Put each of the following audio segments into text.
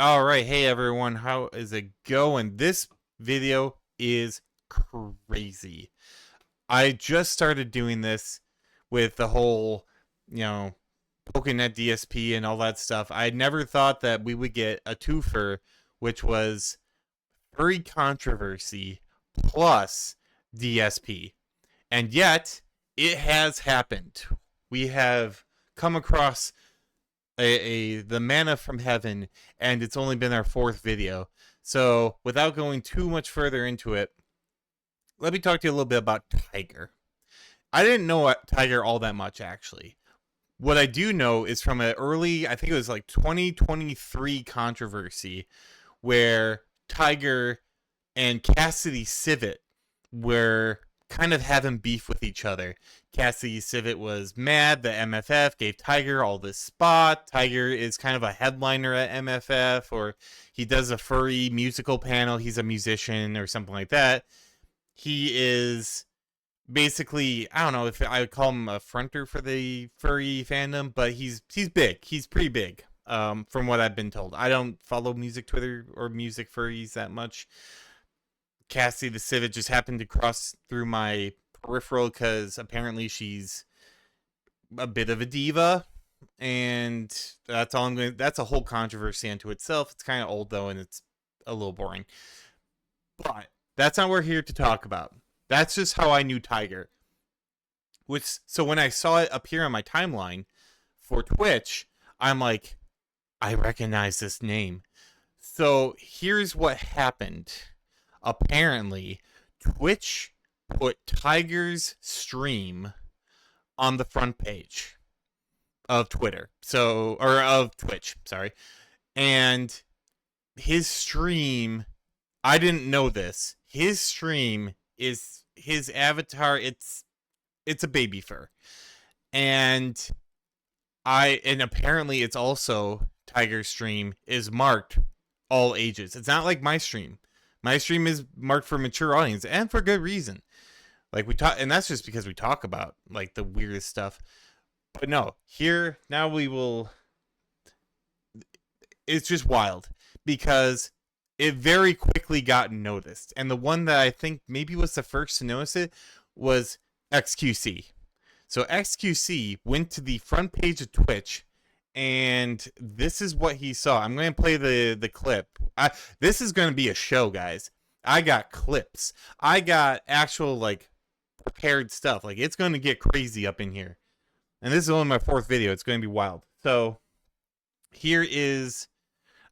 All right, hey everyone, how is it going? This video is crazy. I just started doing this with the whole, poking at DSP and all that stuff. I never thought that we would get a twofer, which was furry controversy plus DSP. And yet, it has happened. We have come across the manna from heaven, and it's only been our fourth video. So without going too much further into it, let me talk to you a little bit about Tygre. I didn't know Tygre all that much, actually. What I do know is from an early, I think it was like 2023 controversy, where Tygre and Cassidy Civet were kind of having beef with each other. Cassidy Civet was mad that MFF gave Tygre all this spot. Tygre is kind of a headliner at MFF, or he does a furry musical panel. He's a musician or something like that. He is basically, I don't know if I would call him a fronter for the furry fandom, but he's big. He's pretty big, from what I've been told. I don't follow music Twitter or music furries that much. Cassie the Civet just happened to cross through my peripheral because apparently she's a bit of a diva, and that's all I'm going. That's a whole controversy unto itself. It's kind of old though, and it's a little boring. But that's not what we're here to talk about. That's just how I knew Tygre. So when I saw it appear on my timeline for Twitch, I'm like, I recognize this name. So here's what happened. Apparently, Twitch put Tygre's stream on the front page of Twitter. Or of Twitch, sorry. And his stream, I didn't know this. His stream is his avatar, it's a baby fur. And apparently it's also Tygre's stream is marked all ages. It's not like my stream. My stream is marked for mature audience, and for good reason. Like and that's just because we talk about like the weirdest stuff. But no, here now we will. It's just wild because it very quickly got noticed, and the one that I think maybe was the first to notice it was XQC. So XQC went to the front page of Twitch. And this is what he saw. I'm going to play the clip. This is going to be a show, guys. I got clips. I got actual, like, prepared stuff. Like, it's going to get crazy up in here. And this is only my fourth video. It's going to be wild. So, here is...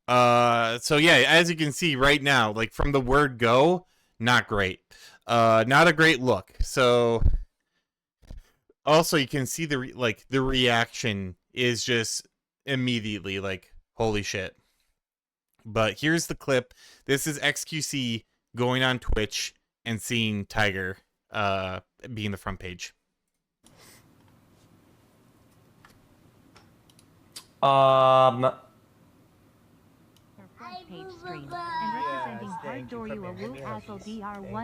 So, yeah, as you can see right now, like, from the word go, not great. Not a great look. So, also, you can see the reaction is just immediately like, holy shit. But here's the clip. This is XQC going on Twitch and seeing Tygre being the front page. Dang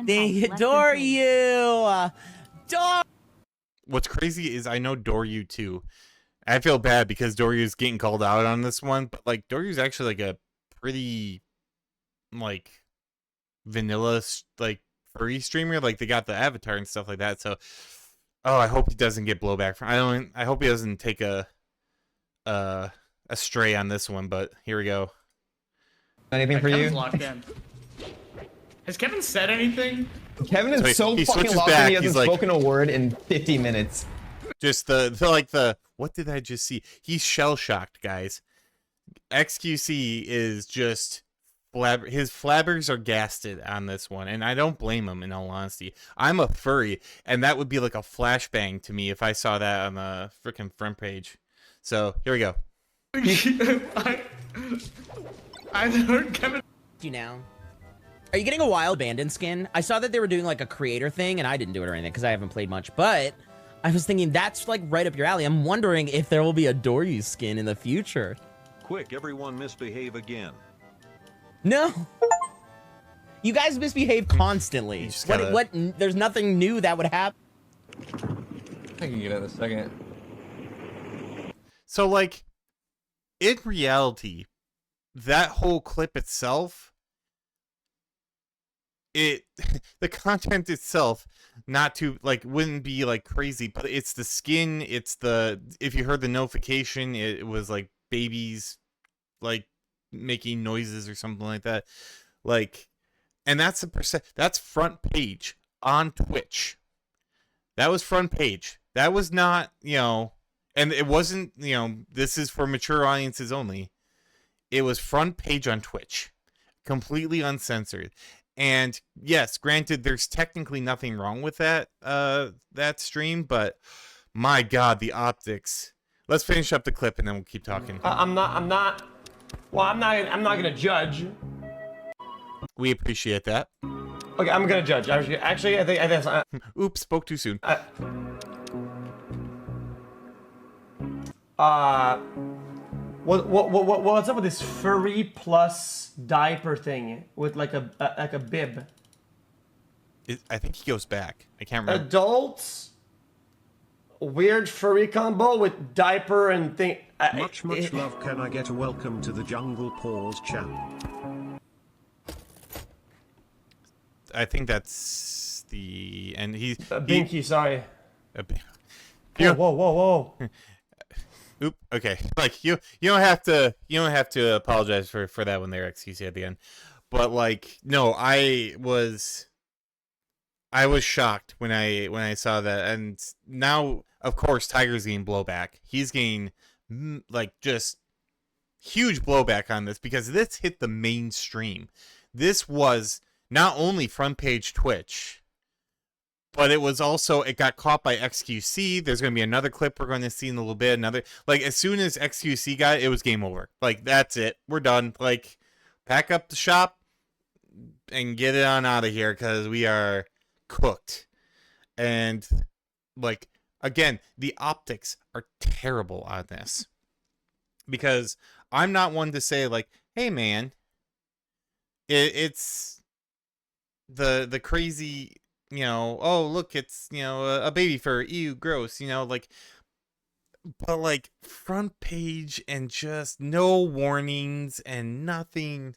it, Doryu! What's crazy is I know Doryu too. I feel bad because Doryu's getting called out on this one, but like Doryu's actually like a pretty like vanilla like furry streamer. Like they got the avatar and stuff like that. So, oh, I hope he doesn't get blowback from. I hope he doesn't take a stray on this one. But here we go. Anything for you? Locked in. Has Kevin said anything? Kevin is so fucking locked in. He hasn't spoken a word in 50 minutes. Just what did I just see? He's shell shocked, guys. XQC is just his flabbers are gasted on this one, and I don't blame him. In all honesty, I'm a furry, and that would be like a flashbang to me if I saw that on the freaking front page. So here we go. I heard Kevin. You now. Are you getting a wild abandoned skin? I saw that they were doing like a creator thing, and I didn't do it or anything because I haven't played much, but I was thinking that's like right up your alley. I'm wondering if there will be a Doryu skin in the future. Quick, everyone misbehave again. No. You guys misbehave constantly. What? There's nothing new that would happen. I can get it in a second. So, like, in reality, that whole clip itself, the content itself, not to like, wouldn't be like crazy, but it's the skin, it's the, if you heard the notification, it was like babies like making noises or something like that, like, and that's that's front page on Twitch. That was front page. That was not, you know, and it wasn't, you know, this is for mature audiences only. It was front page on Twitch, completely uncensored. And yes, granted, there's technically nothing wrong with that that stream, but my God, the optics. Let's finish up the clip and then we'll keep talking. I'm not gonna judge. We appreciate that. Okay, I'm gonna judge. Actually, I think that's. Oops, spoke too soon. What's up with this furry plus diaper thing with like a bib? I think he goes back. I can't remember. Adults, weird furry combo with diaper and thing. Much love. Can I get a welcome to the Jungle Paws channel? I think that's the, and he's Binky. Sorry. Whoa. Oop. Okay. Like you don't have to apologize for that when they're XQC at the end. But like, no, I was shocked when I saw that, and now of course Tygre's getting blowback. He's getting like just huge blowback on this because this hit the mainstream. This was not only front page Twitch, but it was also, it got caught by XQC. There's going to be another clip we're going to see in a little bit. Another, like, as soon as XQC got it, it was game over. Like, that's it. We're done. Like, pack up the shop and get it on out of here because we are cooked. And, like, again, the optics are terrible on this. Because I'm not one to say, like, hey, man, it's the crazy, you know, oh, look, it's, you know, a baby fur, ew, gross, you know, like, but like front page and just no warnings and nothing.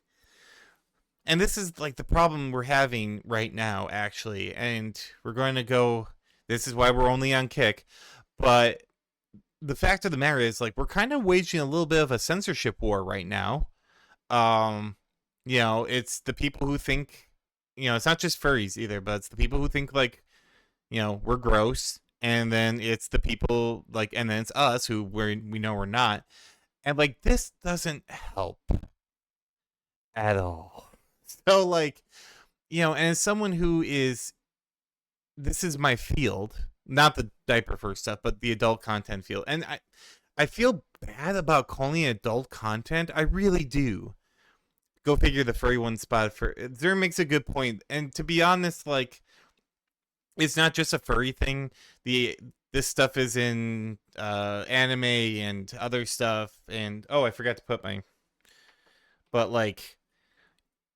And this is like the problem we're having right now, actually. And we're going to go, this is why we're only on Kick. But the fact of the matter is, like, we're kind of waging a little bit of a censorship war right now. You know, it's the people who think, you know, it's not just furries either, but it's the people who think, like, you know, we're gross. And then it's the people, like, and then it's us who we know we're not. And, like, this doesn't help at all. So, like, you know, and as someone who is, this is my field, not the diaper first stuff, but the adult content field. And I feel bad about calling it adult content. I really do. Go figure, the furry one spot for Zero makes a good point. And to be honest, like, it's not just a furry thing. This stuff is in anime and other stuff. And oh, I forgot to put my, but like,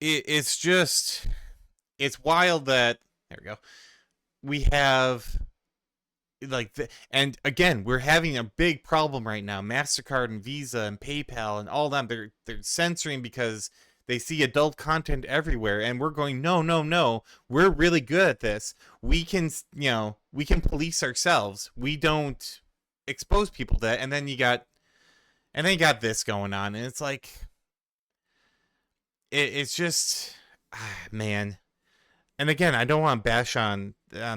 it's just, it's wild that, there we go, we have like and again, we're having a big problem right now. MasterCard and Visa and PayPal and all them, they're censoring because they see adult content everywhere, and we're going, no, we're really good at this. We can, you know, we can police ourselves. We don't expose people to that. And then you got this going on, and it's like, it's just, man. And again, I don't want to bash on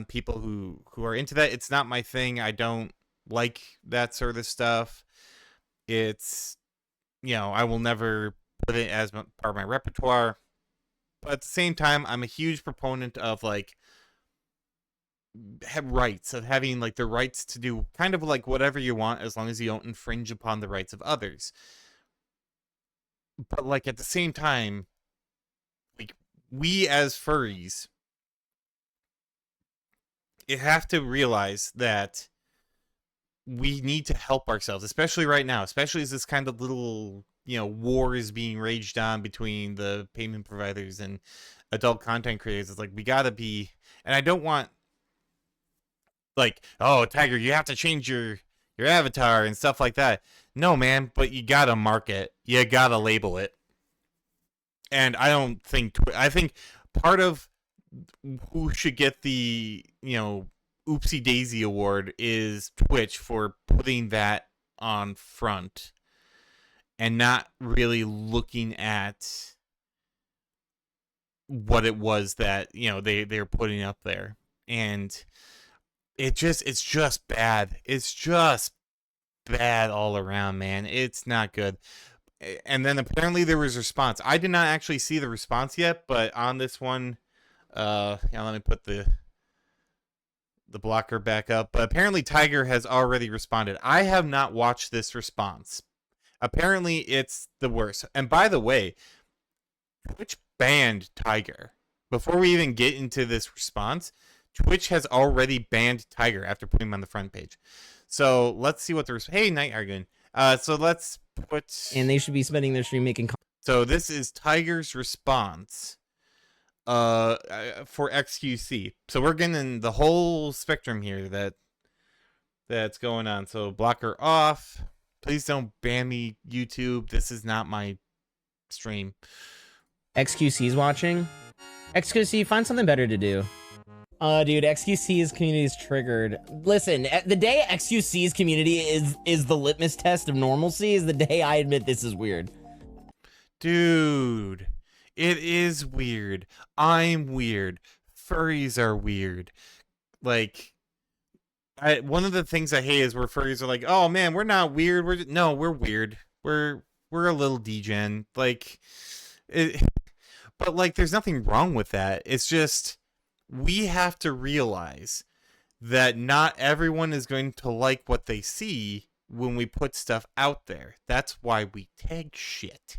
people who are into that. It's not my thing. I don't like that sort of stuff. It's, you know, I will never put it as part of my repertoire. But at the same time, I'm a huge proponent of, like, have rights, of having, like, the rights to do kind of like whatever you want as long as you don't infringe upon the rights of others. But, like, at the same time, like, we as furries, you have to realize that we need to help ourselves, especially right now, especially as this kind of little, you know, war is being raged on between the payment providers and adult content creators. It's like, we gotta be, and I don't want, like, oh, Tygre, you have to change your avatar and stuff like that. No, man, but you gotta mark it. You gotta label it. And I don't think I think part of who should get the, you know, Oopsie Daisy award is Twitch for putting that on front and not really looking at what it was that, you know, they're putting up there. And it's just bad. It's just bad all around, man. It's not good. And then apparently there was a response. I did not actually see the response yet, but on this one, yeah, let me put the blocker back up. But apparently Tygre has already responded. I have not watched this response. Apparently it's the worst. And by the way, Twitch banned Tygre. Before we even get into this response, Twitch has already banned Tygre after putting him on the front page. So let's see what there's. Hey, Night Argon. So let's put. And they should be spending their stream making. So this is Tygre's response. For XQC. So we're getting the whole spectrum here that's going on. So blocker off. Please don't ban me, YouTube. This is not my stream. XQC's watching. XQC, find something better to do. Dude, XQC's community is triggered. Listen, the day XQC's community is the litmus test of normalcy is the day I admit this is weird. Dude, it is weird. I'm weird. Furries are weird. Like, one of the things I hate is where furries are like, "Oh man, we're not weird. We're weird. We're a little degen." Like, but like, there's nothing wrong with that. It's just we have to realize that not everyone is going to like what they see when we put stuff out there. That's why we tag shit.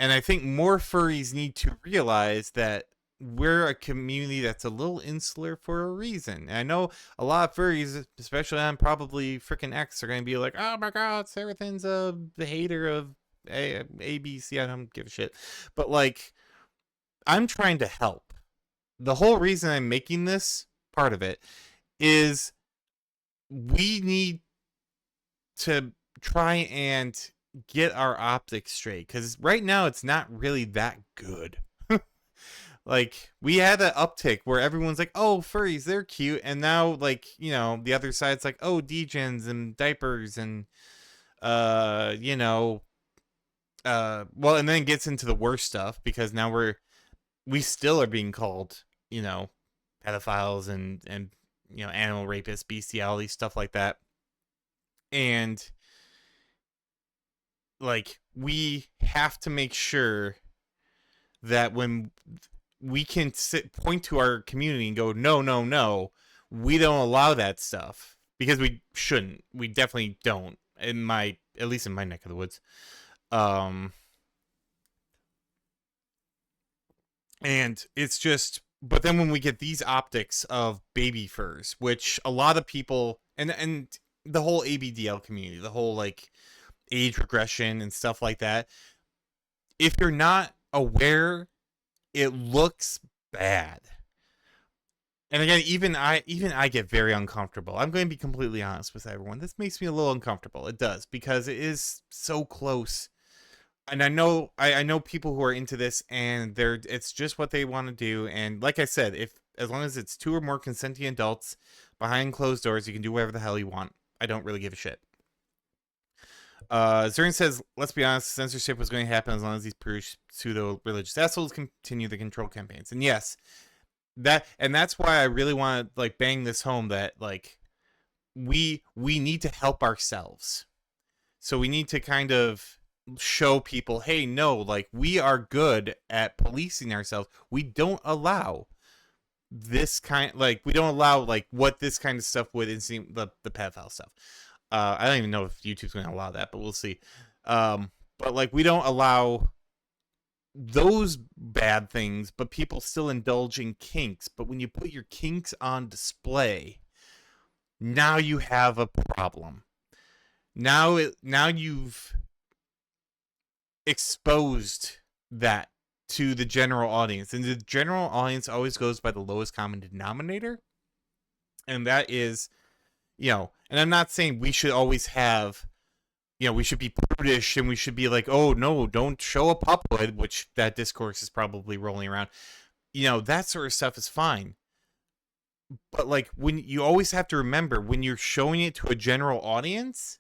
And I think more furries need to realize that we're a community that's a little insular for a reason. And I know a lot of furries, especially on probably freaking X, are going to be like, "Oh my god, Serafin's a hater of A, B, C. I don't give a shit." But like, I'm trying to help. The whole reason I'm making this, part of it, is we need to try and get our optics straight, because right now it's not really that good. Like, we had an uptick where everyone's like, "Oh, furries, they're cute," and now, like, you know, the other side's like, "Oh, degens and diapers and you know, well," and then it gets into the worst stuff, because now we still are being called, you know, pedophiles and you know, animal rapists, bestiality, stuff like that. And like, we have to make sure that when we can point to our community and go, no, we don't allow that stuff, because we shouldn't. We definitely don't, at least in my neck of the woods. And it's just, but then when we get these optics of baby furs, which a lot of people, and the whole ABDL community, the whole like age regression and stuff like that, if you're not aware, it looks bad. And again, even I get very uncomfortable. I'm going to be completely honest with everyone. This makes me a little uncomfortable. It does, because it is so close. And I know people who are into this, and it's just what they want to do. And like I said, as long as it's 2 or more consenting adults behind closed doors, you can do whatever the hell you want. I don't really give a shit. Zern says, "Let's be honest, censorship was going to happen as long as these pseudo-religious assholes continue the control campaigns." And yes, that's why I really want to like bang this home, that like we need to help ourselves. So we need to kind of show people, hey, no, like, we are good at policing ourselves. We don't allow this kind, like, we don't allow like what this kind of stuff would insinuate, the pedophile stuff. I don't even know if YouTube's going to allow that, but we'll see. But like, we don't allow those bad things, but people still indulge in kinks. But when you put your kinks on display, now you have a problem. Now you've exposed that to the general audience, and the general audience always goes by the lowest common denominator, and that is, you know, and I'm not saying we should always have we should be prudish and we should be like, oh no, don't show a pupwood, which that discourse is probably rolling around. That sort of stuff is fine. But like, when you always have to remember, when you're showing it to a general audience,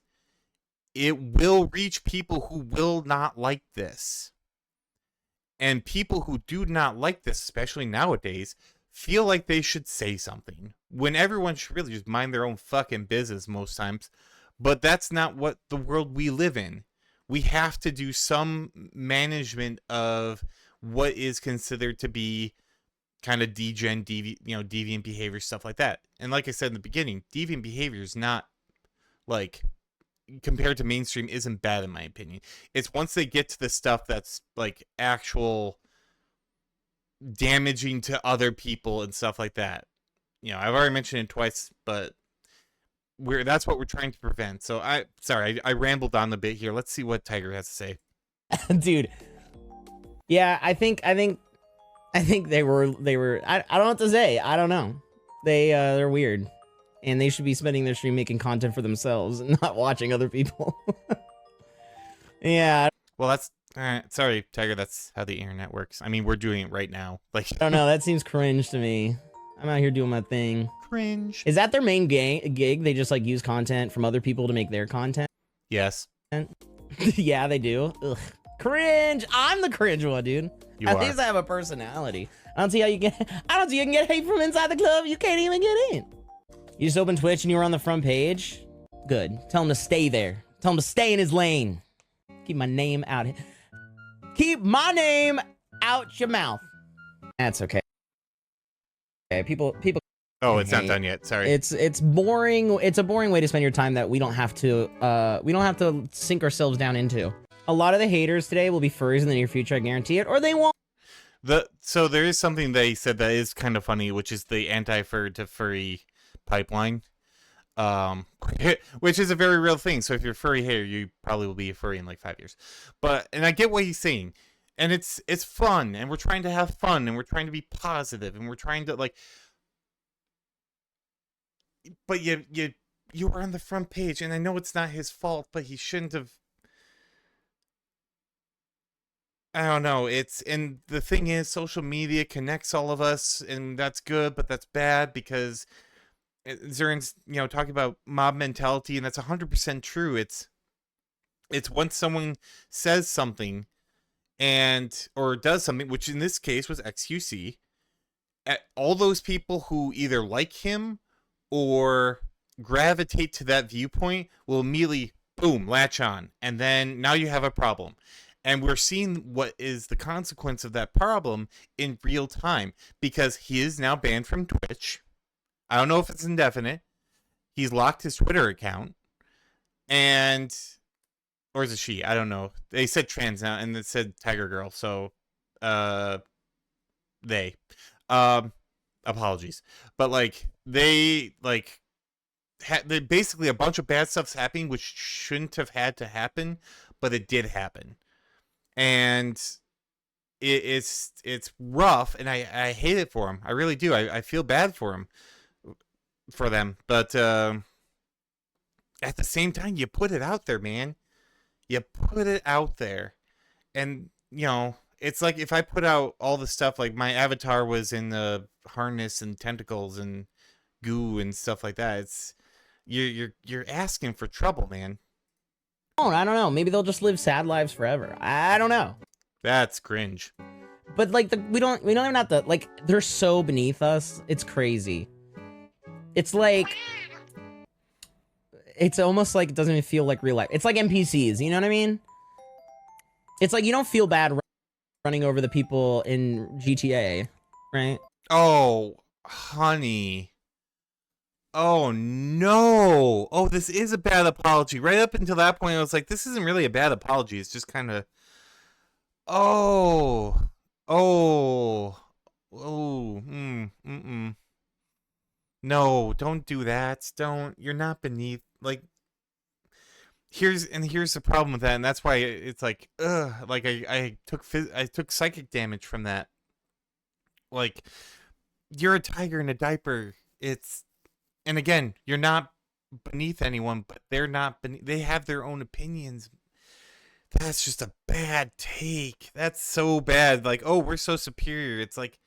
it will reach people who will not like this. And people who do not like this, especially nowadays, feel like they should say something. When everyone should really just mind their own fucking business most times. But that's not what the world we live in. We have to do some management of what is considered to be kind of deviant behavior, stuff like that. And like I said in the beginning, deviant behavior is not, like, compared to mainstream, isn't bad in my opinion. It's once they get to the stuff that's like actual damaging to other people and stuff like that. I've already mentioned it twice, but that's what we're trying to prevent. So I rambled on a bit here. Let's see what Tygre has to say. Dude. Yeah, I think they were I don't know what to say. I don't know. They're weird. And they should be spending their stream making content for themselves and not watching other people. Yeah. Well, that's sorry, Tygre, that's how the internet works. I mean, we're doing it right now. Like, I don't know, that seems cringe to me. I'm out here doing my thing. Cringe. Is that their main gig? They just like use content from other people to make their content? Yes. Yeah, they do. Ugh. Cringe. I'm the cringe one, dude. At least I have a personality. I don't see how you can get hate from inside the club. You can't even get in. You just opened Twitch and you were on the front page? Good. Tell him to stay there. Tell him to stay in his lane. Keep my name out. Keep my name out your mouth. That's okay. Okay, people. Oh, it's not done yet. Sorry. It's boring. It's a boring way to spend your time that we don't have to sink ourselves down into. A lot of the haters today will be furries in the near future, I guarantee it, or they won't. So there is something they said that is kind of funny, which is the anti-fur to furry pipeline, which is a very real thing. So if you're a furry hater, you probably will be a furry in like 5 years. And I get what he's saying, and it's fun, and we're trying to have fun, and we're trying to be positive, and we're trying to like. But you were on the front page, and I know it's not his fault, but he shouldn't have. I don't know. And the thing is, social media connects all of us, and that's good, but that's bad because Zurin's, talking about mob mentality, and that's 100% true. It's once someone says something or does something, which in this case was XQC, all those people who either like him or gravitate to that viewpoint will immediately, boom, latch on. And then now you have a problem. And we're seeing what is the consequence of that problem in real time, because he is now banned from Twitch. I don't know if it's indefinite. He's locked his Twitter account. Or is it she? I don't know. They said trans now, and it said Tiger Girl. So, they. Apologies. But, they basically a bunch of bad stuff's happening, which shouldn't have had to happen, but it did happen. And it's rough, and I hate it for him. I really do. I feel bad for them. But at the same time, you put it out there, man. You put it out there. And, it's like if I put out all the stuff, like my avatar was in the harness and tentacles and goo and stuff like that. It's you're asking for trouble, man. I don't know. Maybe they'll just live sad lives forever. I don't know. That's cringe. But we don't even have to, they're so beneath us. It's crazy. It's like, it's almost like it doesn't even feel like real life. It's like NPCs, you know what I mean? It's like you don't feel bad running over the people in GTA, right? Oh, honey. Oh, no. Oh, this is a bad apology. Right up until that point, I was like, this isn't really a bad apology. It's just kind of... No, don't do that. You're not beneath... Here's the problem with that, and that's why it's like, ugh. I took psychic damage from that. You're a tiger in a diaper. And again, you're not beneath anyone, but they're not beneath, they have their own opinions. That's just a bad take. That's so bad. Like, oh, we're so superior. It's like,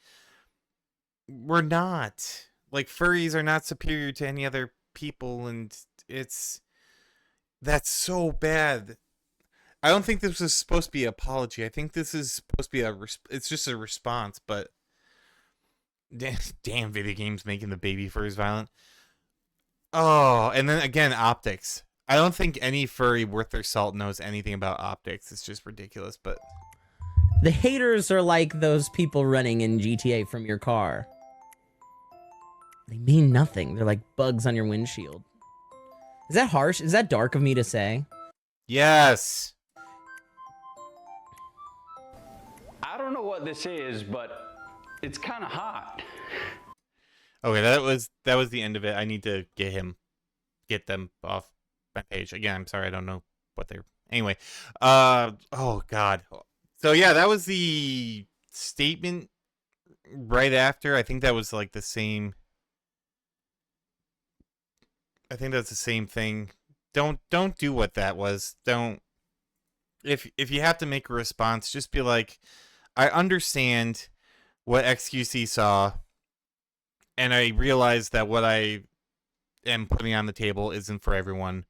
we're not. Like, furries are not superior to any other people, and that's so bad. I don't think this was supposed to be an apology. I think this is supposed to be it's just a response, but damn video games making the baby furries violent. Oh, and then again, optics. I don't think any furry worth their salt knows anything about optics. It's just ridiculous, but... The haters are like those people running in GTA from your car. They mean nothing. They're like bugs on your windshield. Is that harsh? Is that dark of me to say? Yes. I don't know what this is, but it's kind of hot. Okay, that was the end of it. I need to get them off my page. Again, I'm sorry, I don't know what they're... Anyway, oh god. So yeah, that was the statement right after. I think that was like the same... I think that's the same thing. Don't do what that was. Don't... If you have to make a response, just be like, I understand what XQC saw, and I realize that what I am putting on the table isn't for everyone,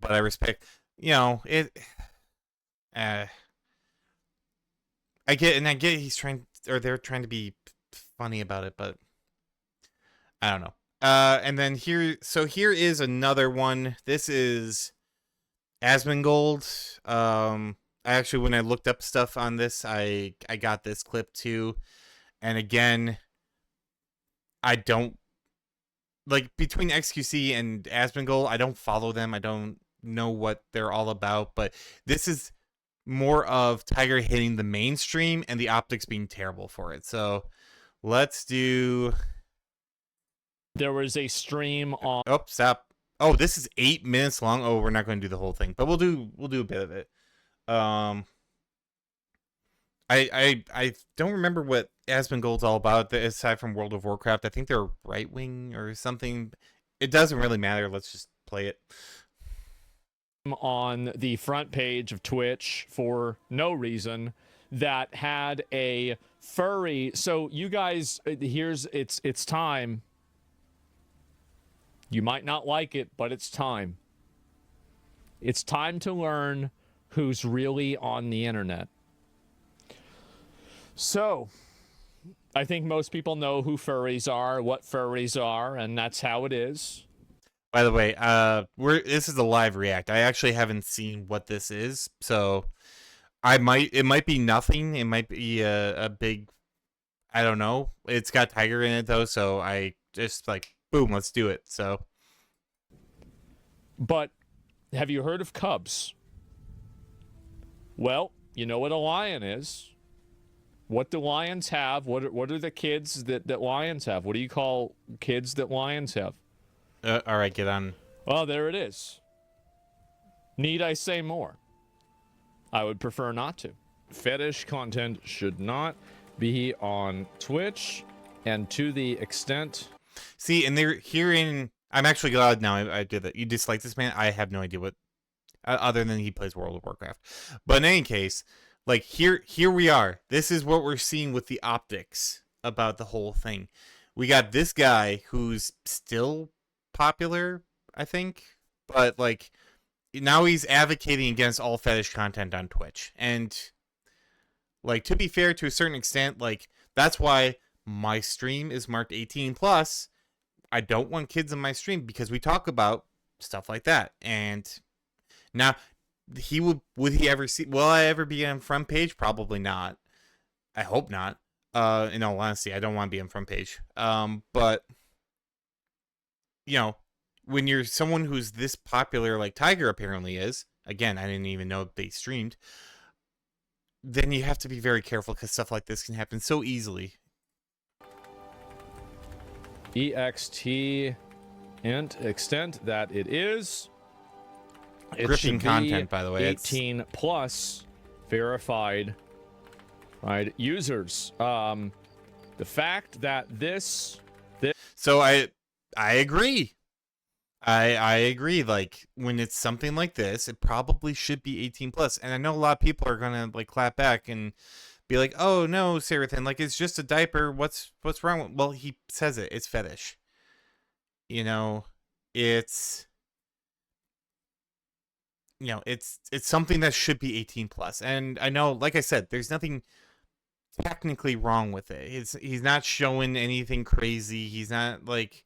but I respect, it. I get they're trying to be funny about it, but I don't know. And then here is another one. This is Asmongold. Actually, when I looked up stuff on this, I got this clip too. And again, I don't like, between XQC and Asmongold, I don't follow them. I don't know what they're all about, but this is more of Tygre hitting the mainstream and the optics being terrible for it. So let's do... There was a stream on... Oh, stop. Oh, this is 8 minutes long. Oh, we're not going to do the whole thing, but we'll do a bit of it. I don't remember what Asmongold's all about, aside from World of Warcraft. I think they're right-wing or something. It doesn't really matter. Let's just play it. On the front page of Twitch for no reason that had a furry. So you guys, it's time. You might not like it, but it's time. It's time to learn who's really on the internet. So, I think most people know who furries are, what furries are, and that's how it is. By the way, this is a live react. I actually haven't seen what this is, so it might be nothing. It might be a big, I don't know. It's got Tygre in it though, so I just like, boom, let's do it. So, but have you heard of cubs? Well, you know what a lion is. What do lions have? What are the kids that lions have? What do you call kids that lions have? All right, get on. Well, there it is. Need I say more? I would prefer not to. Fetish content should not be on Twitch, and to the extent... See, and they're hearing... I'm actually glad now I did that. You dislike this man? I have no idea what... other than he plays World of Warcraft. But in any case, like, here we are. This is what we're seeing with the optics about the whole thing. We got this guy who's still popular, I think, but like now he's advocating against all fetish content on Twitch. And like, to be fair, to a certain extent, like, that's why my stream is marked 18 plus. I don't want kids in my stream because we talk about stuff like that. And now would he ever see, will I ever be on front page? Probably not. I hope not. In all honesty, I don't want to be on front page. But when you're someone who's this popular, like Tygre apparently is, again, I didn't even know they streamed, then you have to be very careful because stuff like this can happen so easily. EXT int extent that it is. It gripping content, by the way. 18 plus verified users. The fact that this... So I agree. I agree. Like, when it's something like this, it probably should be 18 plus. And I know a lot of people are gonna like clap back and be like, "Oh no, Sarathan, like it's just a diaper. What's wrong with?" Well, he says it. It's fetish. You know, it's it's something that should be 18 plus. And I know, like I said, there's nothing technically wrong with it. He's not showing anything crazy. He's not like.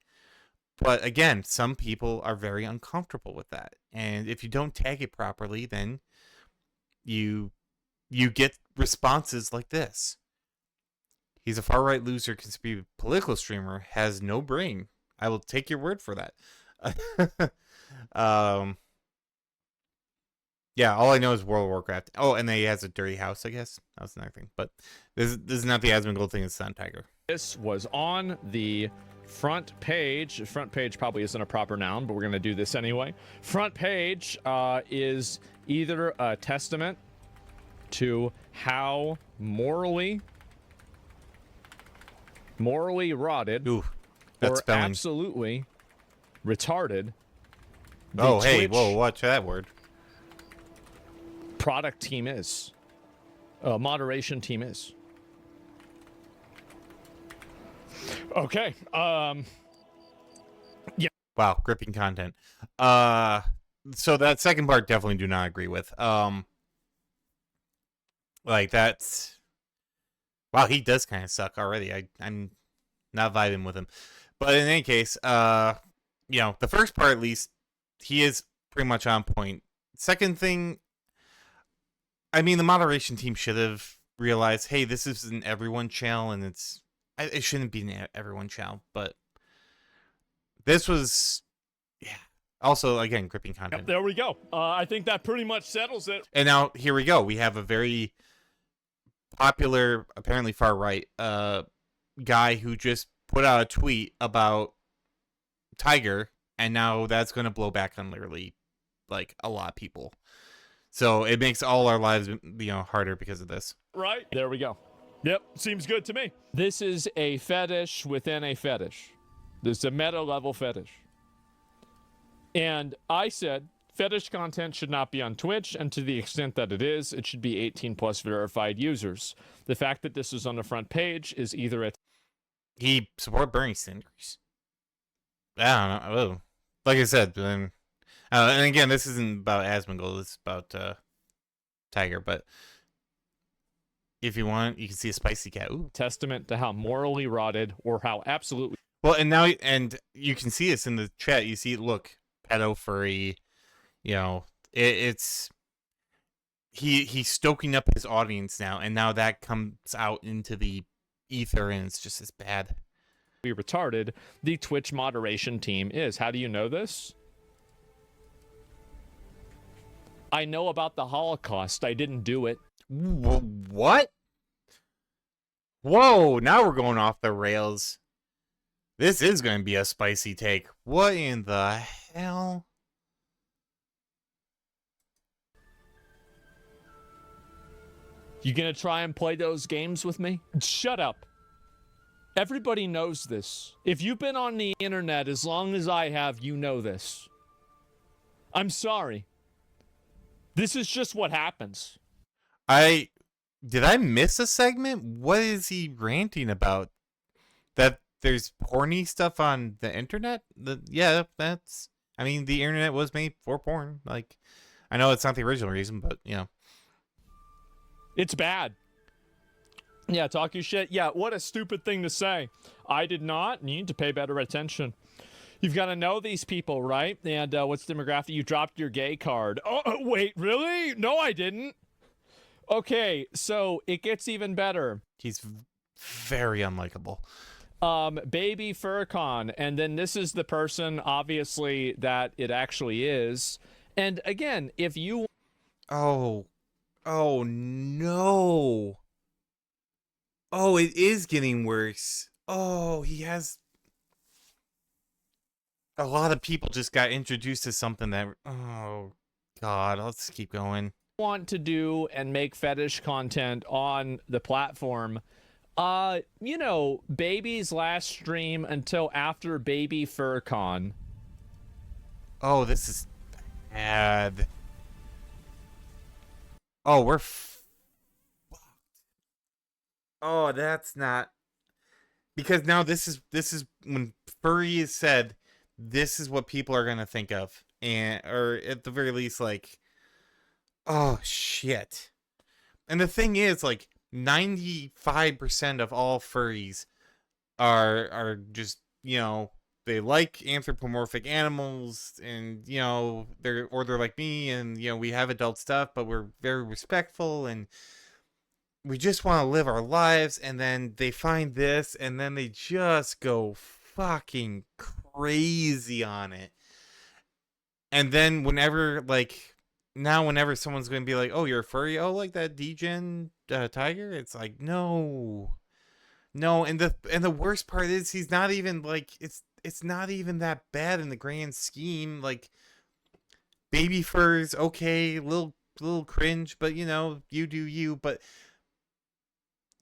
But again, some people are very uncomfortable with that. And if you don't tag it properly, then you get responses like this. He's a far-right loser, conspiracy political streamer, has no brain. I will take your word for that. Yeah, all I know is World of Warcraft. Oh, and then he has a dirty house, I guess. That was another thing. But this is not the Asmongold thing, it's Sun Tygre. This was on the front page. Front page probably isn't a proper noun, but we're going to do this anyway. Front page is either a testament to how morally rotted Ooh, that's or spelling. absolutely retarded the Oh, hey, Twitch whoa, watch that word. product team is. Moderation team is. Okay. Yeah. Wow, gripping content. So that second part definitely do not agree with. Like that's wow, he does kind of suck already. I'm not vibing with him. But in any case, the first part at least, he is pretty much on point. Second thing, I mean, the moderation team should have realized, hey, this is an everyone channel, and it shouldn't be an everyone channel, but this was, yeah. Also, again, gripping content. Yep, there we go. I think that pretty much settles it. And now, here we go. We have a very popular, apparently far-right, guy who just put out a tweet about Tygre, and now that's going to blow back on literally, like, a lot of people. So it makes all our lives, harder because of this. Right? There we go. Yep, seems good to me. This is a fetish within a fetish. This is a meta-level fetish. And I said fetish content should not be on Twitch, and to the extent that it is, it should be 18 plus verified users. The fact that this is on the front page is either a... He support Bernie Sanders. I don't know. Oh. Like I said, and again, this isn't about Asmongold, it's about Tygre, but if you want, you can see a spicy cat. Ooh. Testament to how morally rotted or how absolutely... Well, and you can see this in the chat. You see, look, pedo furry, it's he's stoking up his audience now, and now that comes out into the ether, and it's just as bad. Retarded the Twitch moderation team is. How do you know this? I know about the Holocaust. I didn't do it. What? Whoa, now we're going off the rails. This is going to be a spicy take. What in the hell? You gonna try and play those games with me? Shut up. Everybody knows this. If you've been on the internet as long as I have, you know this. I'm sorry. This is just what happens. Did I miss a segment? What is he ranting about? That there's porny stuff on the internet? The internet was made for porn. Like, I know it's not the original reason, but, It's bad. Yeah, talk your shit. Yeah, what a stupid thing to say. I did not need to pay better attention. You've got to know these people, right? And what's the demographic? You dropped your gay card. Oh, wait, really? No, I didn't. Okay, so it gets even better. He's very unlikable. Baby Furcon, and then this is the person, obviously, that it actually is. And again, if you... Oh no. Oh, it is getting worse. Oh, he has... A lot of people just got introduced to something that... Oh, God, let's keep going. Want to do and make fetish content on the platform... Baby's last stream until after Baby Furcon Oh, this is bad. Oh, we're oh, that's not, because now this is when furry is said, this is what people are gonna think of, and or at the very least, like, oh shit. And the thing is, like, 95% of all furries are just, you know, they like anthropomorphic animals, and, you know, they're like me, and, you know, we have adult stuff, but we're very respectful, and we just want to live our lives. And then they find this, and then they just go fucking crazy on it. And then whenever, like, now whenever someone's going to be like, oh, you're a furry, oh, like that DGen Tiger, it's like, no. And the worst part is, he's not even, like, it's not even that bad in the grand scheme. Like, baby furs, okay, little cringe, but, you know, you do you. But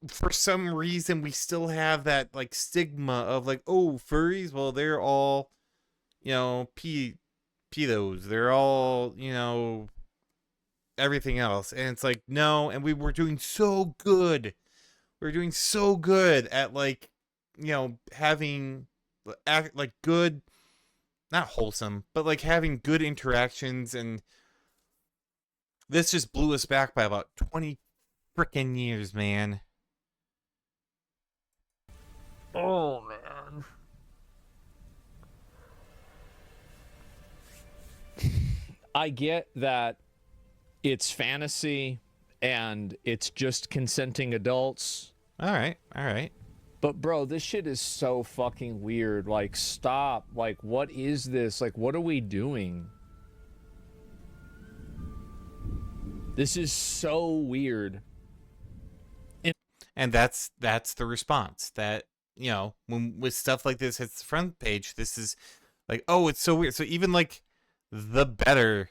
for some reason, we still have that, like, stigma of, like, oh, furries, well, they're all, you know, pedos, they're all, you know, everything else. And it's like, no. And we were doing so good. We're doing so good at, like, you know, having like good, not wholesome, but like having good interactions, and this just blew us back by about 20 freaking years, man. Oh man. I get that it's fantasy and it's just consenting adults. All right. But bro, this shit is so fucking weird. Like, stop. Like, what is this? Like, what are we doing? This is so weird. And that's the response that, you know, when with stuff like this hits the front page, this is like, oh, it's so weird. So even like the better,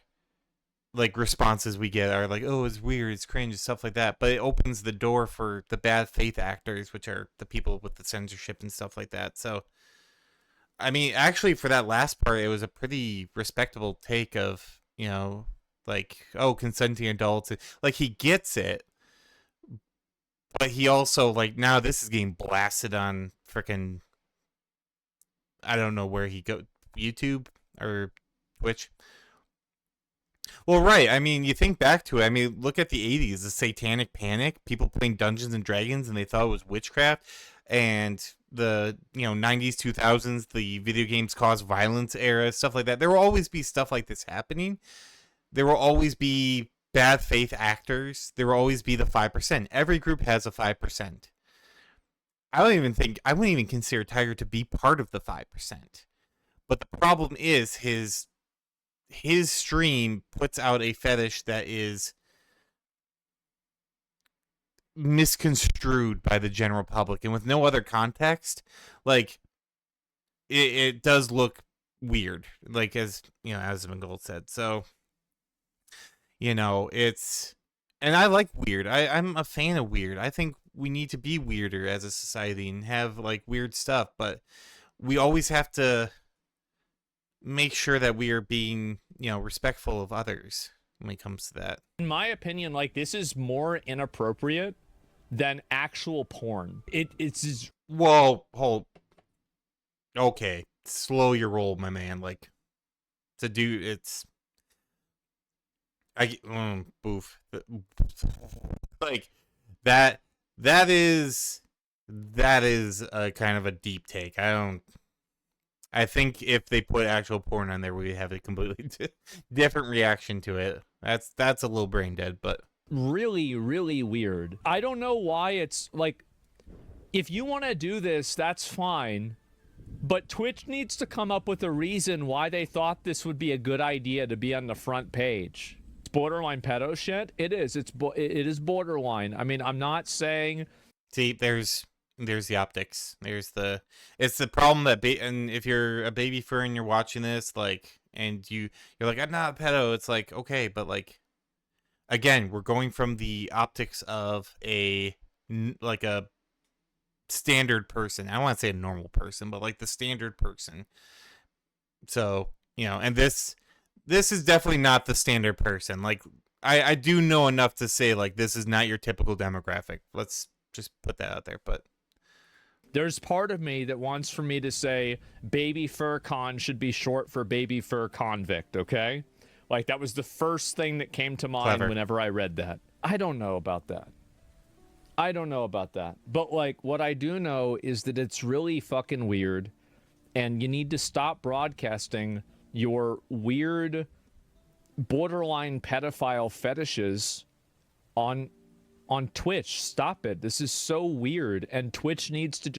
like, responses we get are like, oh, it's weird, it's cringe, stuff like that. But it opens the door for the bad faith actors, which are the people with the censorship and stuff like that. So, I mean, actually, for that last part, it was a pretty respectable take of, you know, like, oh, consenting adults. Like, he gets it, but he also, like, now this is getting blasted on freaking, I don't know where he go, YouTube or Twitch. Well, right. I mean, you think back to it. I mean, look at the 80s, the Satanic Panic, people playing Dungeons and Dragons, and they thought it was witchcraft. And the, you know, 90s, 2000s, the video games cause violence era, stuff like that. There will always be stuff like this happening. There will always be bad faith actors. There will always be the 5%. Every group has a 5%. I wouldn't even consider Tygre to be part of the 5%. But the problem is his stream puts out a fetish that is misconstrued by the general public, and with no other context, like, it does look weird, like, as you know, Asmongold said. So, you know, it's, and I like weird. I'm a fan of weird. I think we need to be weirder as a society and have, like, weird stuff, but we always have to make sure that we are being, you know, respectful of others when it comes to that. In my opinion, like, this is more inappropriate than actual porn. It's just... Whoa, hold. Okay, slow your roll, my man. Like, to do, it's, boof. Like, that is a kind of a deep take. I think if they put actual porn on there, we have a completely different reaction to it. That's a little brain dead, but really, really weird. I don't know why it's like, if you want to do this, that's fine. But Twitch needs to come up with a reason why they thought this would be a good idea to be on the front page. It's borderline pedo shit. It is. It is borderline. I mean, I'm not saying. See, there's the optics. It's the problem that and if you're a baby fur and you're watching this, like, and you're like, I'm not a pedo. It's like, okay, but, like, again, we're going from the optics of a standard person. I don't want to say a normal person, but, like, the standard person. So You know, and this is definitely not the standard person. Like, I do know enough to say, like, this is not your typical demographic. Let's just put that out there. But there's part of me that wants for me to say baby fur con should be short for baby fur convict, okay? Like, that was the first thing that came to mind whenever I read that. I don't know about that. I don't know about that. But, like, what I do know is that it's really fucking weird, and you need to stop broadcasting your weird borderline pedophile fetishes on Twitch. Stop it. This is so weird, and Twitch needs to...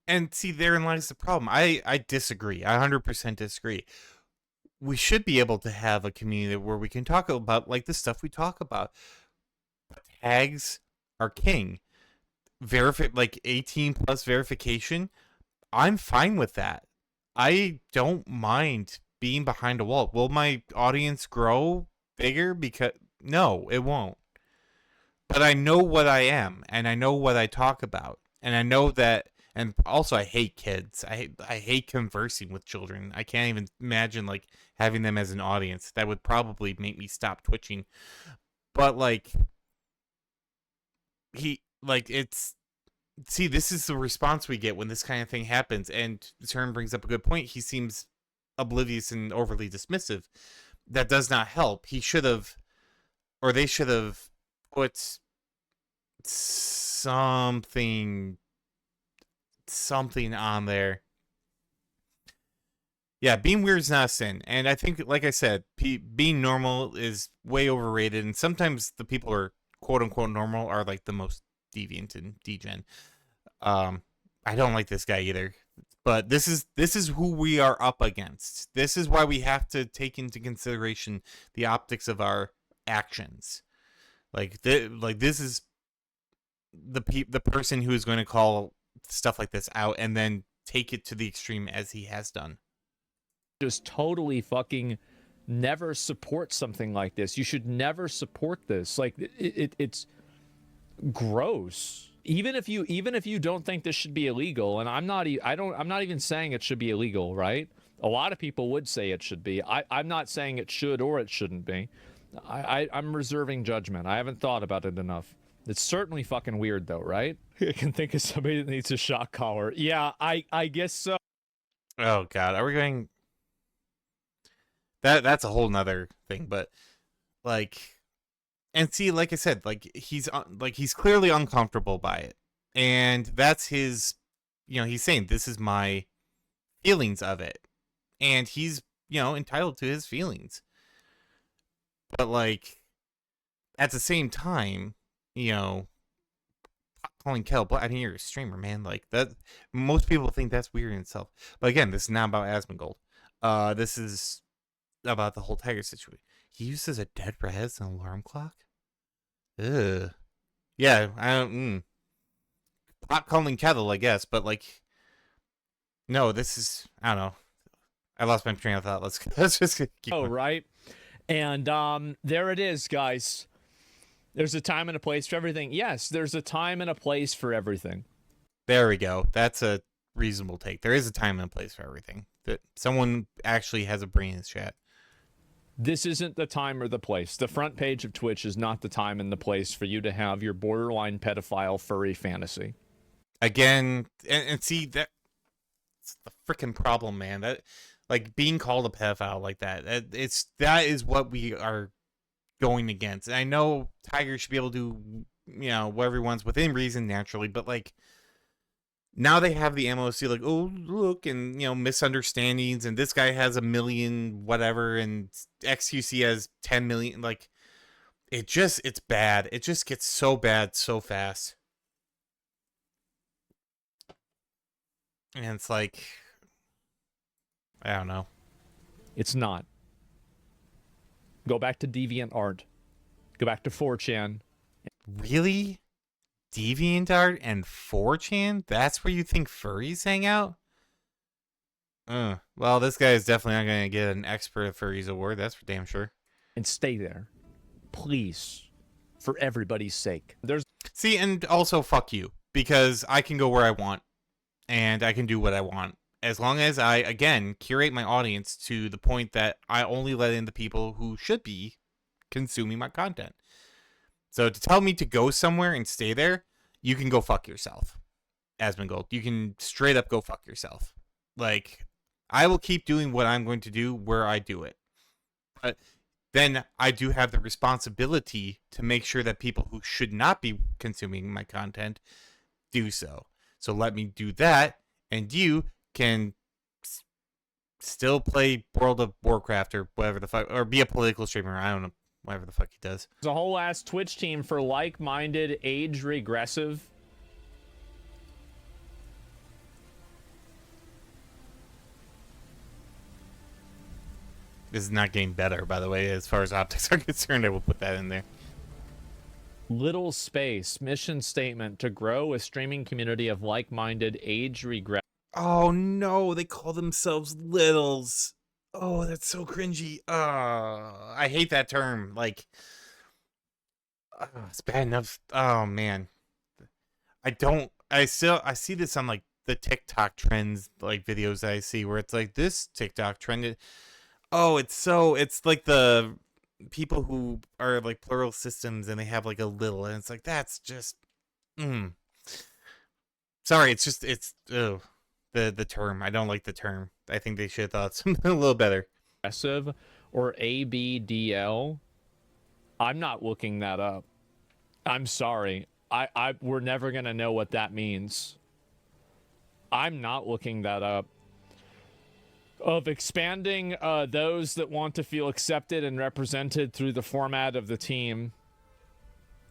And see, therein lies the problem. I disagree. I 100% disagree. We should be able to have a community where we can talk about, like, the stuff we talk about. Tags are king. Like 18 plus verification, I'm fine with that. I don't mind being behind a wall. Will my audience grow bigger? Because no, it won't. But I know what I am, and I know what I talk about, and I know that. And also, I hate kids. I hate conversing with children. I can't even imagine, like, having them as an audience. That would probably make me stop twitching. But, like, see, this is the response we get when this kind of thing happens. And Turn brings up a good point. He seems oblivious and overly dismissive. That does not help. He should have, or they should have put something on there. Yeah, being weird is not a sin. And I think, like I said, being normal is way overrated. And sometimes the people who are quote-unquote normal are, like, the most deviant and degen. I don't like this guy either. But this is who we are up against. This is why we have to take into consideration the optics of our actions. Like this is the person who is going to call stuff like this out and then take it to the extreme as he has done. Just totally fucking never support something like this. You should never support this. Like, it's gross. Even if you don't think this should be illegal, and I'm not even saying it should be illegal, right? A lot of people would say it should be. I'm not saying it should or it shouldn't be. I'm reserving judgment. I haven't thought about it enough. It's certainly fucking weird, though, right? I can think of somebody that needs a shock collar. Yeah, I guess so. Oh God, are we going? That's a whole nother thing, but like, and see, like I said, like he's clearly uncomfortable by it, and that's his. You know, he's saying this is my feelings of it, and he's entitled to his feelings. But like, at the same time, calling kettle black. I mean, you're a streamer, man. Like that, most people think that's weird in itself. But again, this is not about Asmongold. This is about the whole Tygre situation. He uses a dead rat as an alarm clock. Ugh. Yeah, I don't. Pot calling kettle, I guess, but like, no, this is. I don't know. I lost my train of thought. Let's just keep going. Right. And there it is, guys. There's a time and a place for everything. Yes, there's a time and a place for everything. There we go. That's a reasonable take. There is a time and a place for everything. That someone actually has a brain in his chat. This isn't the time or the place. The front page of Twitch is not the time and the place for you to have your borderline pedophile furry fantasy. Again, and see, that's the freaking problem, man. That, like, being called a pedophile like that, that is what we are going against. And I know Tygre should be able to do, whatever he wants within reason, naturally, but like, now they have the ammo to see, like, oh, look, and, misunderstandings, and this guy has 1 million, whatever, and XQC has 10 million. Like, it's bad. It just gets so bad so fast. And it's like, I don't know. It's not. Go back to DeviantArt. Go back to 4chan. Really? DeviantArt and 4chan? That's where you think furries hang out? Well, this guy is definitely not going to get an Expert of Furries award. That's for damn sure. And stay there. Please. For everybody's sake. See, and also fuck you. Because I can go where I want. And I can do what I want. as long as I, again, curate my audience to the point that I only let in the people who should be consuming my content. So to tell me to go somewhere and stay there, you can go fuck yourself, Asmongold. You can straight up go fuck yourself. Like, I will keep doing what I'm going to do where I do it. But then I do have the responsibility to make sure that people who should not be consuming my content do so. So let me do that, and you can still play World of Warcraft or whatever the fuck, or be a political streamer. I don't know, whatever the fuck he does. There's a whole ass Twitch team for like-minded, age regressive. This is not getting better, by the way, as far as optics are concerned. I will put that in there. Little space mission statement to grow a streaming community of like-minded, age regressive. Oh no, they call themselves littles. Oh, that's so cringy. I hate that term. Like, it's bad enough. Oh man, I see this on like the TikTok trends, like videos that I see where it's like this TikTok trend. Oh, it's like the people who are like plural systems and they have like a little, and it's like, that's just, sorry, it's the term. I don't like the term. I think they should have thought something a little better. Aggressive or ABDL. I'm not looking that up. I'm sorry. We're never gonna know what that means. I'm not looking that up. Of expanding those that want to feel accepted and represented through the format of the team.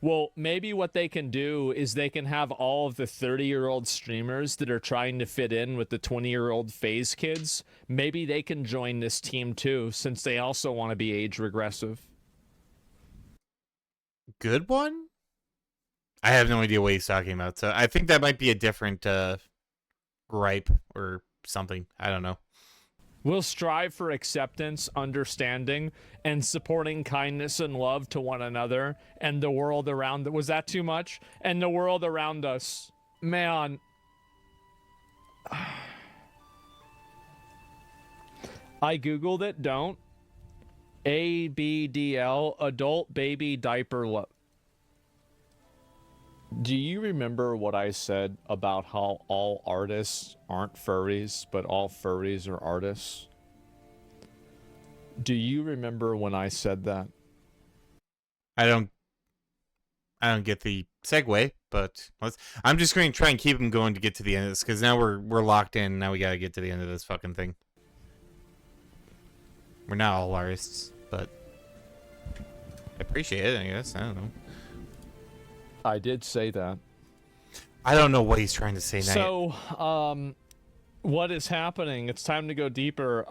Well, maybe what they can do is they can have all of the 30-year-old streamers that are trying to fit in with the 20-year-old phase kids. Maybe they can join this team too, since they also want to be age regressive. Good one? I have no idea what he's talking about. So I think that might be a different gripe or something. I don't know. We'll strive for acceptance, understanding, and supporting kindness and love to one another and the world around. Was that too much? And the world around us. Man. I Googled it. Don't. ABDL, adult baby diaper love. Do you remember what I said about how all artists aren't furries, but all furries are artists? Do you remember when I said that? I don't get the segue, but I'm just going to try and keep him going to get to the end of this, because now we're locked in. Now we got to get to the end of this fucking thing. We're not all artists, but I appreciate it, I guess. I don't know. I did say that. I don't know what he's trying to say now. So, what is happening? It's time to go deeper.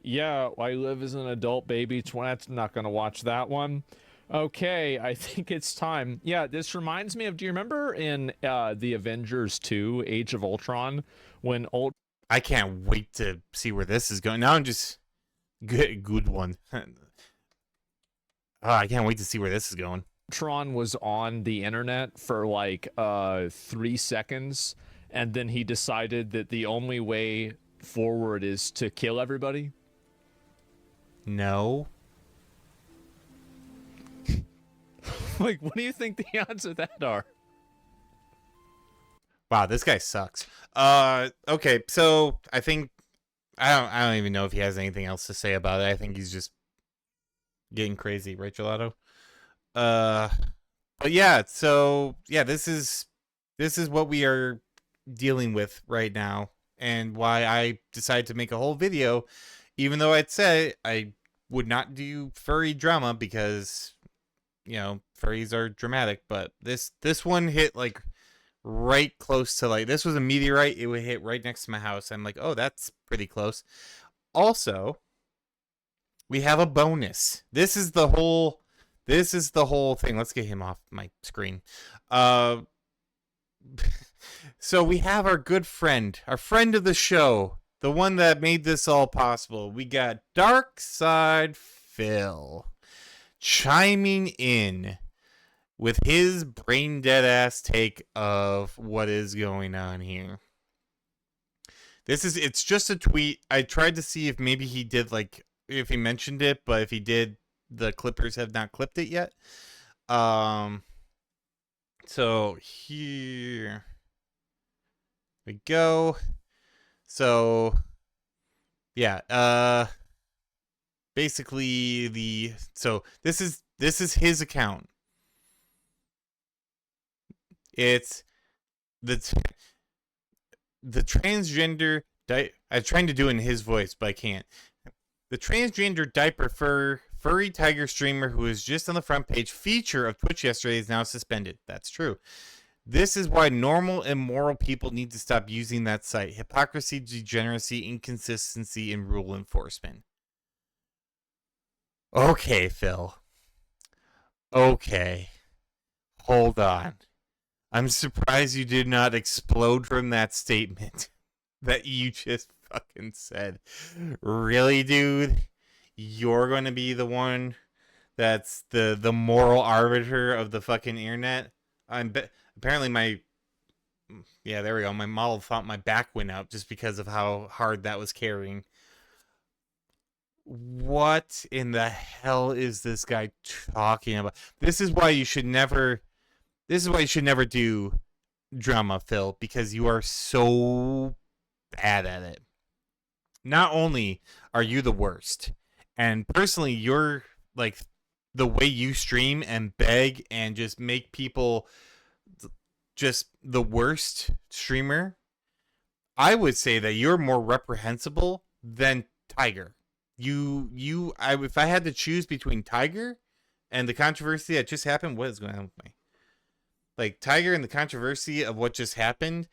Yeah, I live as an adult baby. That's not going to watch that one. Okay, I think it's time. Yeah, this reminds me of, do you remember in the Avengers 2, Age of Ultron, when I can't wait to see where this is going. Now I'm just... Good one. I can't wait to see where this is going. Ultron was on the internet for like 3 seconds, and then he decided that the only way forward is to kill everybody? No. Like, what do you think the odds of that are? Wow, this guy sucks. Okay, so I think I don't even know if he has anything else to say about it. I think he's just getting crazy, right, Gelato? But yeah, so yeah, this is what we are dealing with right now, and why I decided to make a whole video, even though I'd said I would not do furry drama because, you know, furries are dramatic, but this one hit like right close to, like, this was a meteorite. It would hit right next to my house. I'm like, oh, that's pretty close. Also, we have a bonus. This is the whole thing. Let's get him off my screen. So we have our good friend, our friend of the show, the one that made this all possible. We got Dark Side Phil chiming in with his brain dead ass take of what is going on here. It's just a tweet. I tried to see if maybe he did, like, if he mentioned it, but if he did, the Clippers have not clipped it yet. So here we go. So yeah, basically this is his account. It's the transgender I'm trying to do it in his voice, but I can't. The transgender diaper furry tiger streamer who was just on the front page feature of Twitch yesterday is now suspended. That's true. This is why normal and moral people need to stop using that site. Hypocrisy, degeneracy, inconsistency, and rule enforcement. Okay, Phil. Okay. Hold on. I'm surprised you did not explode from that statement that you just fucking said. Really, dude? You're going to be the one that's the moral arbiter of the fucking internet? Apparently my... Yeah, there we go. My model thought my back went out just because of how hard that was carrying. What in the hell is this guy talking about? This is why you should never do drama, Phil, because you are so bad at it. Not only are you the worst, and personally, you're like the way you stream and beg and just make people just the worst streamer. I would say that you're more reprehensible than Tygre. If I had to choose between Tygre and the controversy that just happened, what is going on with me? Like, Tygre and the controversy of what just happened,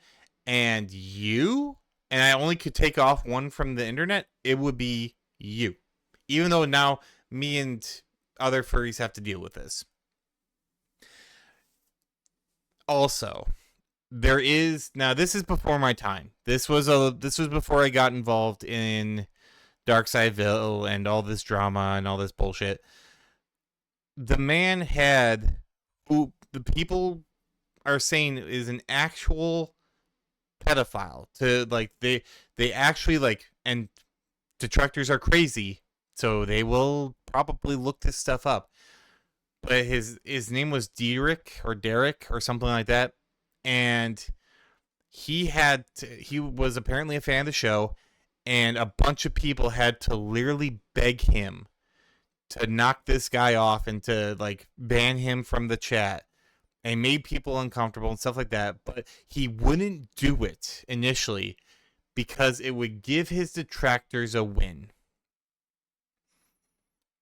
and you, and I only could take off one from the internet, it would be you. Even though now me and other furries have to deal with this. Also, there is, now this is before my time. This was before I got involved in Darksideville and all this drama and all this bullshit. The man had, who the people are saying is an actual pedophile, to like they actually like, and detractors are crazy, so they will probably look this stuff up. But his name was Derek or something like that, and he was apparently a fan of the show, and a bunch of people had to literally beg him to knock this guy off and to like ban him from the chat, and made people uncomfortable and stuff like that. But he wouldn't do it initially because it would give his detractors a win.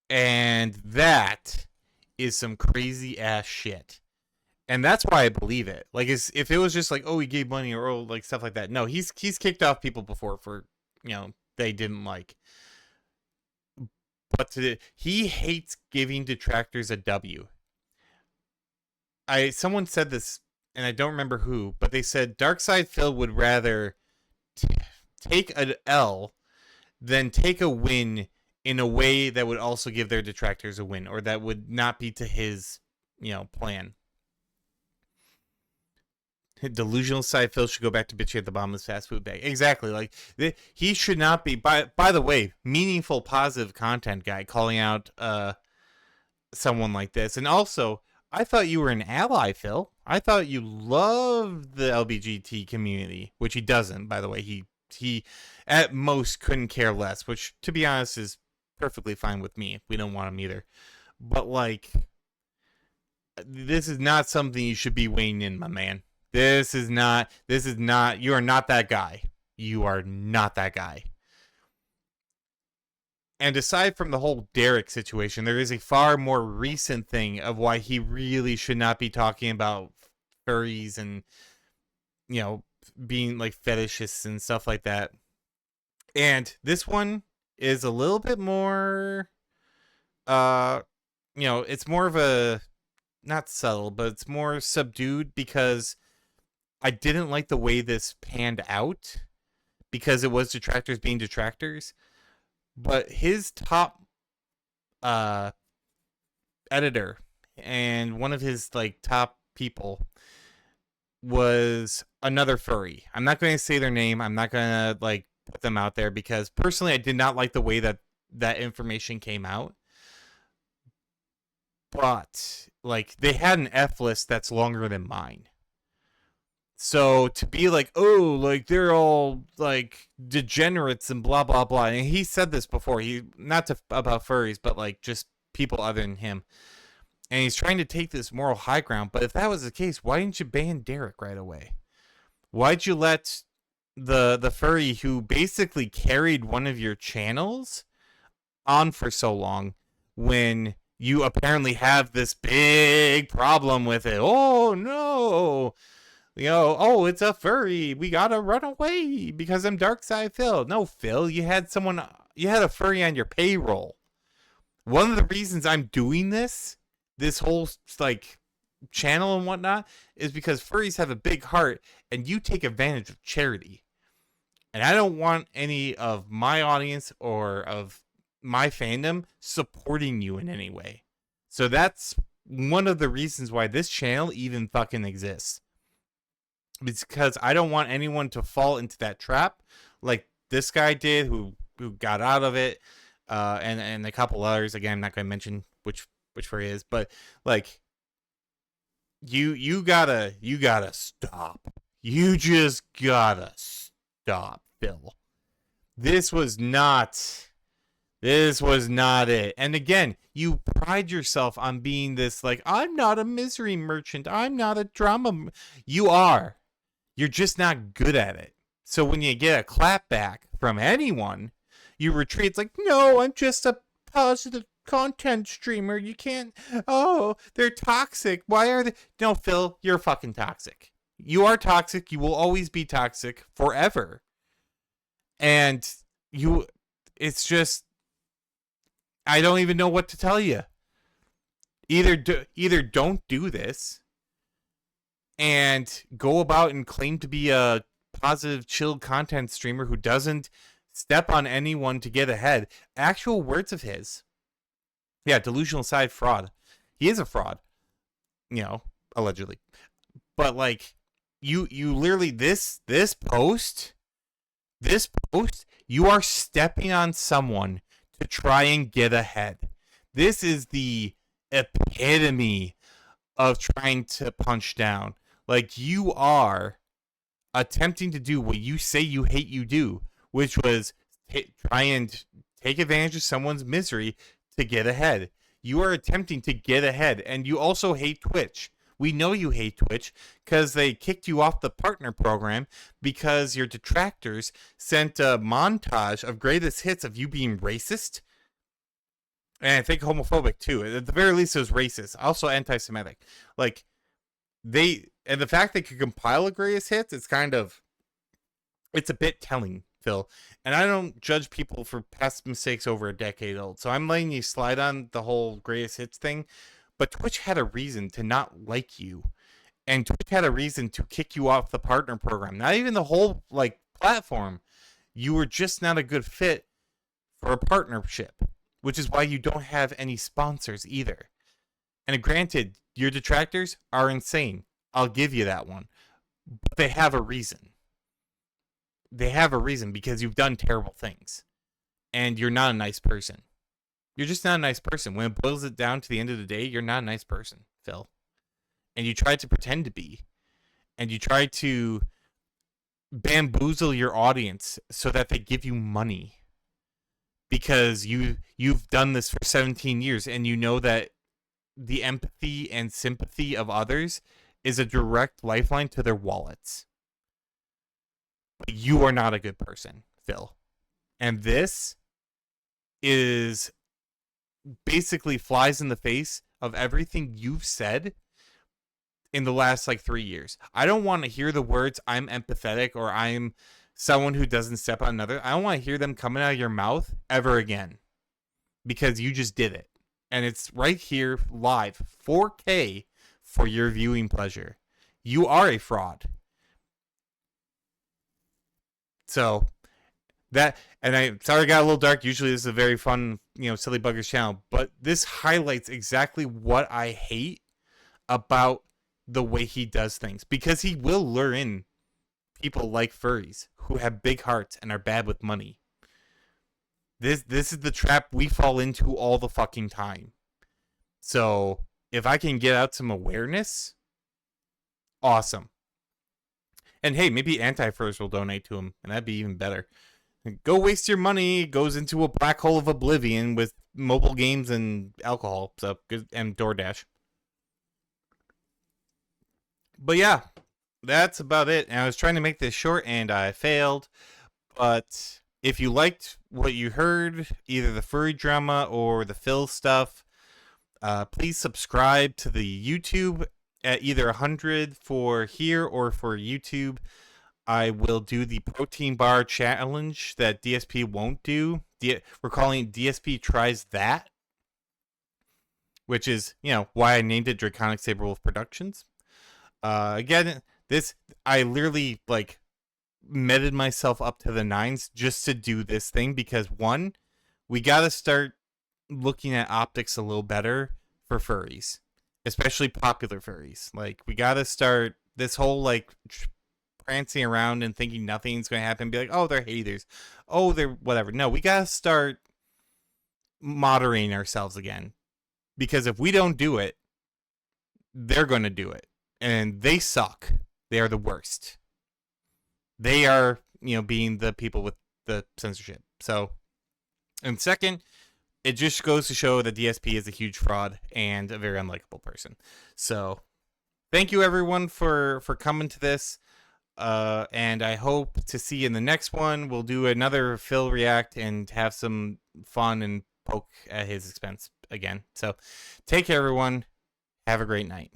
And that is some crazy ass shit. And that's why I believe it. Like, if it was just like, oh, he gave money or like stuff like that. No, he's kicked off people before for, they didn't like. But he hates giving detractors a W. Someone said this, and I don't remember who, but they said Darkside Phil would rather take an L than take a win in a way that would also give their detractors a win, or that would not be to his, plan. Delusional side Phil should go back to bitching at the bottom of his fast food bag. Exactly. Like, he should not be, by the way, meaningful, positive content guy calling out someone like this. And also, I thought you were an ally, Phil. I thought you loved the LGBT community, which he doesn't, by the way. He at most couldn't care less, which, to be honest, is perfectly fine with me. We don't want him either. But, like, this is not something you should be weighing in, my man. This is not, you are not that guy. You are not that guy. And aside from the whole Derek situation, there is a far more recent thing of why he really should not be talking about furries and, being like fetishists and stuff like that. And this one is a little bit more, it's more of a, not subtle, but it's more subdued, because I didn't like the way this panned out, because it was detractors being detractors. But his top editor and one of his like top people was another furry. I'm not going to say their name. I'm not going to like put them out there because personally I did not like the way that information came out. But like they had an F list that's longer than mine. So to be like, oh, like they're all like degenerates and blah blah blah. And he said this before. He about furries, but like just people other than him. And he's trying to take this moral high ground. But if that was the case, why didn't you ban Derek right away? Why'd you let the furry who basically carried one of your channels on for so long when you apparently have this big problem with it? Oh no. Oh, it's a furry. We gotta run away because I'm Dark Side Phil. No, Phil, you had a furry on your payroll. One of the reasons I'm doing this whole like channel and whatnot is because furries have a big heart and you take advantage of charity. And I don't want any of my audience or of my fandom supporting you in any way. So that's one of the reasons why this channel even fucking exists. It's because I don't want anyone to fall into that trap like this guy did who got out of it, and a couple others. Again, I'm not going to mention which furry is, but like you gotta stop. You just gotta stop, Phil. This was not it. And again, you pride yourself on being this like, I'm not a misery merchant. I'm not a drama. You are. You're just not good at it. So when you get a clap back from anyone, you retreat. It's like, no, I'm just a positive content streamer. You can't. Oh, they're toxic. Why are they? No, Phil, you're fucking toxic. You are toxic. You will always be toxic forever. And it's just, I don't even know what to tell you. Either don't do this and go about and claim to be a positive, chill content streamer who doesn't step on anyone to get ahead. Actual words of his. Yeah, delusional side fraud. He is a fraud. Allegedly. But like, you literally, this post, you are stepping on someone to try and get ahead. This is the epitome of trying to punch down. Like, you are attempting to do what you say you hate you do, which was try and take advantage of someone's misery to get ahead. You are attempting to get ahead, and you also hate Twitch. We know you hate Twitch because they kicked you off the partner program because your detractors sent a montage of greatest hits of you being racist. And I think homophobic too. At the very least, it was racist. Also anti-Semitic. Like, and the fact they could compile a greatest hits, it's a bit telling, Phil. And I don't judge people for past mistakes over a decade old. So I'm letting you slide on the whole greatest hits thing. But Twitch had a reason to not like you. And Twitch had a reason to kick you off the partner program. Not even the whole platform. You were just not a good fit for a partnership. Which is why you don't have any sponsors either. And granted, your detractors are insane. I'll give you that one. But they have a reason. They have a reason because you've done terrible things. And you're not a nice person. You're just not a nice person. When it boils it down to the end of the day, you're not a nice person, Phil. And you try to pretend to be. And you try to bamboozle your audience so that they give you money. Because you've done this for 17 years and you know that the empathy and sympathy of others is a direct lifeline to their wallets. But you are not a good person, Phil. And this is basically flies in the face of everything you've said in the last 3 years. I don't want to hear the words I'm empathetic or I'm someone who doesn't step on another. I don't want to hear them coming out of your mouth ever again. Because you just did it. And it's right here live, 4K, for your viewing pleasure. You are a fraud. So, and I'm sorry I got a little dark. Usually this is a very fun, Silly Buggers channel. But this highlights exactly what I hate about the way he does things, because he will lure in people like furries who have big hearts and are bad with money. This is the trap we fall into all the fucking time. So if I can get out some awareness, awesome. And hey, maybe anti-furs will donate to him, and that'd be even better. Go waste your money, it goes into a black hole of oblivion with mobile games and alcohol, so and DoorDash. But yeah, that's about it. And I was trying to make this short and I failed. But if you liked what you heard, either the furry drama or the Phil stuff, please subscribe to the YouTube at either 100 for here or for YouTube. I will do the protein bar challenge that DSP won't do. We're calling it DSP Tries That, which is, why I named it Draconic Saberwolf Productions. Again, I literally meted myself up to the nines just to do this thing, because one, we got to start looking at optics a little better for furries, especially popular furries. We got to start this whole prancing around and thinking nothing's going to happen, be like, oh, they're haters, oh, they're whatever. No, we got to start moderating ourselves again, because if we don't do it, they're going to do it. And they suck. They are the worst. They are, being the people with the censorship. So, and second, it just goes to show that DSP is a huge fraud and a very unlikable person. So, thank you everyone for coming to this. And I hope to see you in the next one. We'll do another Phil React and have some fun and poke at his expense again. So, take care everyone. Have a great night.